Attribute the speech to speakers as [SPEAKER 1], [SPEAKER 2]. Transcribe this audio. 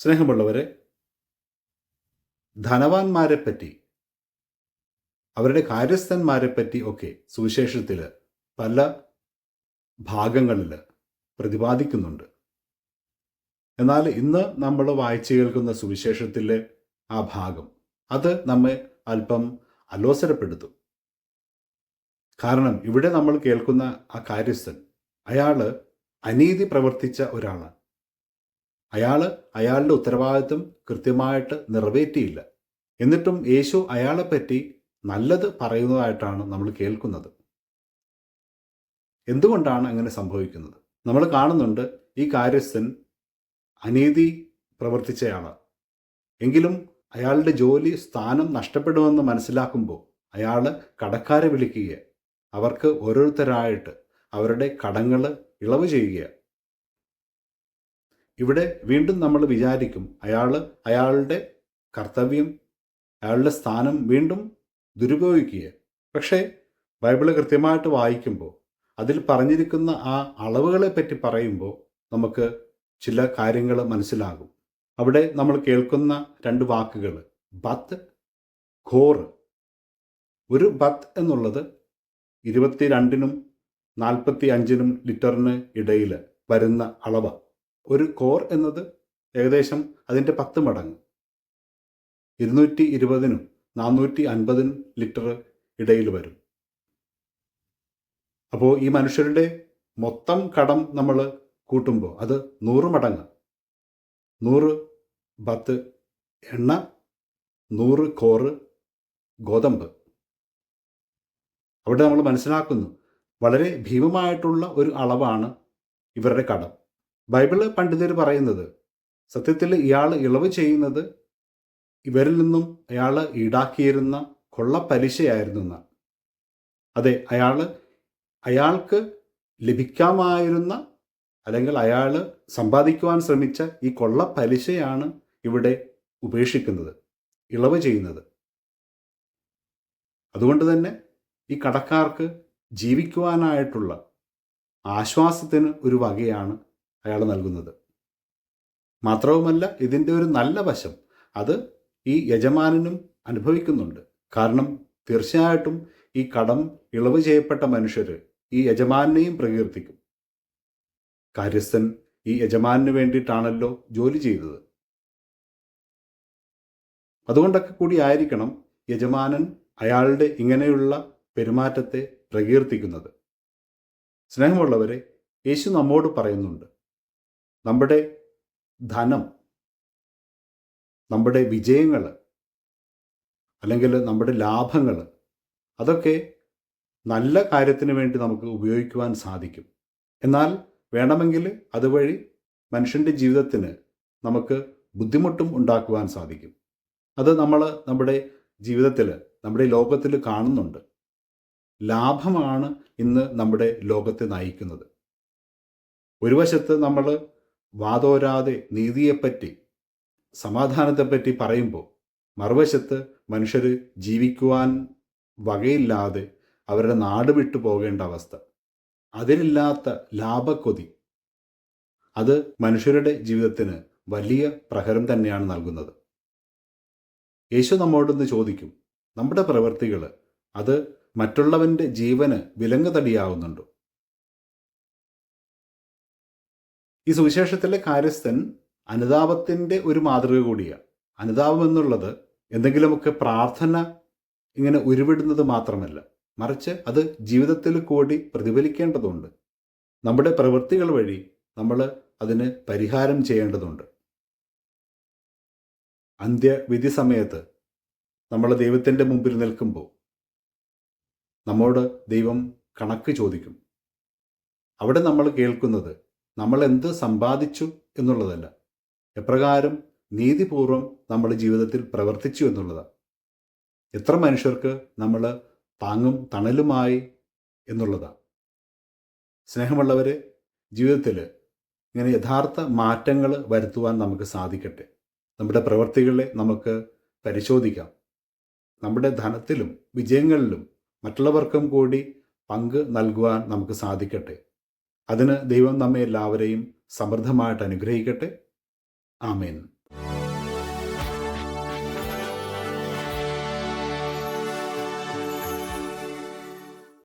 [SPEAKER 1] സ്നേഹമുള്ളവരെ, ധനവാന്മാരെപ്പറ്റി, അവരുടെ കാര്യസ്ഥന്മാരെപ്പറ്റി ഒക്കെ സുവിശേഷത്തിൽ പല ഭാഗങ്ങളിൽ പ്രതിപാദിക്കുന്നുണ്ട്. എന്നാൽ ഇന്ന് നമ്മൾ വായിച്ചു കേൾക്കുന്ന സുവിശേഷത്തിലെ ആ ഭാഗം അത് നമ്മെ അല്പം അലോസരപ്പെടുത്തും. കാരണം ഇവിടെ നമ്മൾ കേൾക്കുന്ന ആ കാര്യസ്ഥൻ, അയാൾ അനീതി പ്രവർത്തിച്ച ഒരാളാണ്. അയാളുടെ ഉത്തരവാദിത്വം കൃത്യമായിട്ട് നിറവേറ്റിയില്ല. എന്നിട്ടും യേശു അയാളെപ്പറ്റി നല്ലത് പറയുന്നതായിട്ടാണ് നമ്മൾ കേൾക്കുന്നത്. എന്തുകൊണ്ടാണ് അങ്ങനെ സംഭവിക്കുന്നത്? നമ്മൾ കാണുന്നുണ്ട്, ഈ കാര്യസ്ഥൻ അനീതി പ്രവർത്തിച്ചയാളാണ്. എങ്കിലും അയാളുടെ ജോലി സ്ഥാനം നഷ്ടപ്പെടുമെന്ന് മനസ്സിലാക്കുമ്പോൾ അയാൾ കടക്കാരെ വിളിക്കുക, അവർക്ക് ഓരോരുത്തരായിട്ട് അവരുടെ കടങ്ങൾ ഇളവ് ചെയ്യുക. ഇവിടെ വീണ്ടും നമ്മൾ വിചാരിക്കും, അയാളുടെ കർത്തവ്യം, അയാളുടെ സ്ഥാനം വീണ്ടും ദുരുപയോഗിക്കുക. പക്ഷേ ബൈബിള് കൃത്യമായിട്ട് വായിക്കുമ്പോൾ അതിൽ പറഞ്ഞിരിക്കുന്ന ആ അളവുകളെ പറ്റി പറയുമ്പോൾ നമുക്ക് ചില കാര്യങ്ങൾ മനസ്സിലാകും. അവിടെ നമ്മൾ കേൾക്കുന്ന രണ്ട് വാക്കുകൾ, ബത്ത്, ഖോർ. ഒരു ബത്ത് എന്നുള്ളത് 22-നും 45-നും ലിറ്ററിന് ഇടയിൽ വരുന്ന അളവാണ്. ഒരു ഖോർ എന്നത് ഏകദേശം അതിൻ്റെ 10 മടങ്ങ്, 220-നും 450-നും ലിറ്റർ ഇടയിൽ വരും. അപ്പോൾ ഈ മനുഷ്യരുടെ മൊത്തം കടം നമ്മൾ കൂട്ടുമ്പോൾ അത് 100 മടങ്ങ്. 100 ബത്ത് എണ്ണ, 100 ഖോറ് ഗോതമ്പ്. അവിടെ നമ്മൾ മനസ്സിലാക്കുന്നു, വളരെ ഭീമമായിട്ടുള്ള ഒരു അളവാണ് ഇവരുടെ കടം. ബൈബിള് പണ്ഡിതർ പറയുന്നത്, സത്യത്തിൽ ഇയാൾ ഇളവ് ചെയ്യുന്നത് ഇവരിൽ നിന്നും അയാൾ ഈടാക്കിയിരുന്ന കൊള്ളപ്പലിശയായിരുന്നു എന്നാണ്. അതെ, അയാൾക്ക് ലഭിക്കാമായിരുന്ന, അല്ലെങ്കിൽ അയാൾ സമ്പാദിക്കുവാൻ ശ്രമിച്ച ഈ കൊള്ളപ്പലിശയാണ് ഇവിടെ ഉപേക്ഷിക്കുന്നത്, ഇളവ് ചെയ്യുന്നത്. അതുകൊണ്ട് തന്നെ ഈ കടക്കാർക്ക് ജീവിക്കുവാനായിട്ടുള്ള ആശ്വാസത്തിന് ഒരു വകയാണ് അയാൾ നൽകുന്നത്. മാത്രവുമല്ല, ഇതിൻ്റെ ഒരു നല്ല വശം അത് ഈ യജമാനനും അനുഭവിക്കുന്നുണ്ട്. കാരണം തീർച്ചയായിട്ടും ഈ കടം ഇളവ് ചെയ്യപ്പെട്ട മനുഷ്യർ ഈ യജമാനെയും പ്രകീർത്തിക്കും. കാര്യസ്ഥൻ ഈ യജമാനു വേണ്ടിയിട്ടാണല്ലോ ജോലി ചെയ്തത്. അതുകൊണ്ടൊക്കെ കൂടി ആയിരിക്കണം യജമാനൻ അയാളുടെ ഇങ്ങനെയുള്ള പെരുമാറ്റത്തെ പ്രകീർത്തിക്കുന്നത്. സ്നേഹമുള്ളവരെ, യേശു നമ്മോട് പറയുന്നുണ്ട്, നമ്മുടെ ധനം, നമ്മുടെ വിജയങ്ങൾ, അല്ലെങ്കിൽ നമ്മുടെ ലാഭങ്ങൾ, അതൊക്കെ നല്ല കാര്യത്തിന് വേണ്ടി നമുക്ക് ഉപയോഗിക്കുവാൻ സാധിക്കും. എന്നാൽ വേണമെങ്കിൽ അതുവഴി മനുഷ്യൻ്റെ ജീവിതത്തിന് നമുക്ക് ബുദ്ധിമുട്ടും ഉണ്ടാക്കുവാൻ സാധിക്കും. അത് നമ്മൾ നമ്മുടെ ജീവിതത്തിൽ, നമ്മുടെ ലോകത്തിൽ കാണുന്നുണ്ട്. ലാഭമാണ് ഇന്ന് നമ്മുടെ ലോകത്തെ നയിക്കുന്നത്. ഒരു വശത്ത് നമ്മൾ വാതോരാതെ നീതിയെപ്പറ്റി, സമാധാനത്തെപ്പറ്റി പറയുമ്പോൾ, മറുവശത്ത് മനുഷ്യർ ജീവിക്കുവാൻ വകയില്ലാതെ അവരുടെ നാട് വിട്ടു പോകേണ്ട അവസ്ഥ. അതിലില്ലാത്ത ലാഭക്കൊതി, അത് മനുഷ്യരുടെ ജീവിതത്തിന് വലിയ പ്രഹരം തന്നെയാണ് നൽകുന്നത്. യേശു നമ്മോടൊന്ന് ചോദിക്കും, നമ്മുടെ പ്രവൃത്തികൾ അത് മറ്റുള്ളവൻ്റെ ജീവന് വിലങ്ങുതടിയാവുന്നുണ്ടോ? ഈ സുവിശേഷത്തിലെ കാര്യസ്ഥൻ അനുതാപത്തിൻ്റെ ഒരു മാതൃക കൂടിയാണ്. അനുതാപം എന്നുള്ളത് എന്തെങ്കിലുമൊക്കെ പ്രാർത്ഥന ഇങ്ങനെ ഉരുവിടുന്നത് മാത്രമല്ല, മറിച്ച് അത് ജീവിതത്തിൽ കൂടി പ്രതിഫലിക്കേണ്ടതുണ്ട്. നമ്മുടെ പ്രവൃത്തികൾ വഴി നമ്മൾ അതിന് പരിഹാരം ചെയ്യേണ്ടതുണ്ട്. അന്ത്യവിധി സമയത്ത് നമ്മൾ ദൈവത്തിൻ്റെ മുമ്പിൽ നിൽക്കുമ്പോൾ നമ്മോട് ദൈവം കണക്ക് ചോദിക്കും. അവിടെ നമ്മൾ കേൾക്കുന്നത് നമ്മൾ എന്ത് സമ്പാദിച്ചു എന്നുള്ളതല്ല, എപ്രകാരം നീതിപൂർവം നമ്മൾ ജീവിതത്തിൽ പ്രവർത്തിച്ചു എന്നുള്ളതാണ്. എത്ര മനുഷ്യർക്ക് നമ്മൾ താങ്ങും തണലുമായി എന്നുള്ളതാണ്. സ്നേഹമുള്ളവരെ, ജീവിതത്തിൽ ഇങ്ങനെ യഥാർത്ഥ മാറ്റങ്ങൾ വരുത്തുവാൻ നമുക്ക് സാധിക്കട്ടെ. നമ്മുടെ പ്രവൃത്തികളെ നമുക്ക് പരിശോധിക്കാം. നമ്മുടെ ധനത്തിലും വിജയങ്ങളിലും മറ്റുള്ളവർക്കും കൂടി പങ്ക് നൽകുവാൻ നമുക്ക് സാധിക്കട്ടെ. അതിന് ദൈവം നമ്മെ എല്ലാവരെയും സമൃദ്ധമായിട്ട് അനുഗ്രഹിക്കട്ടെ. ആമേൻ.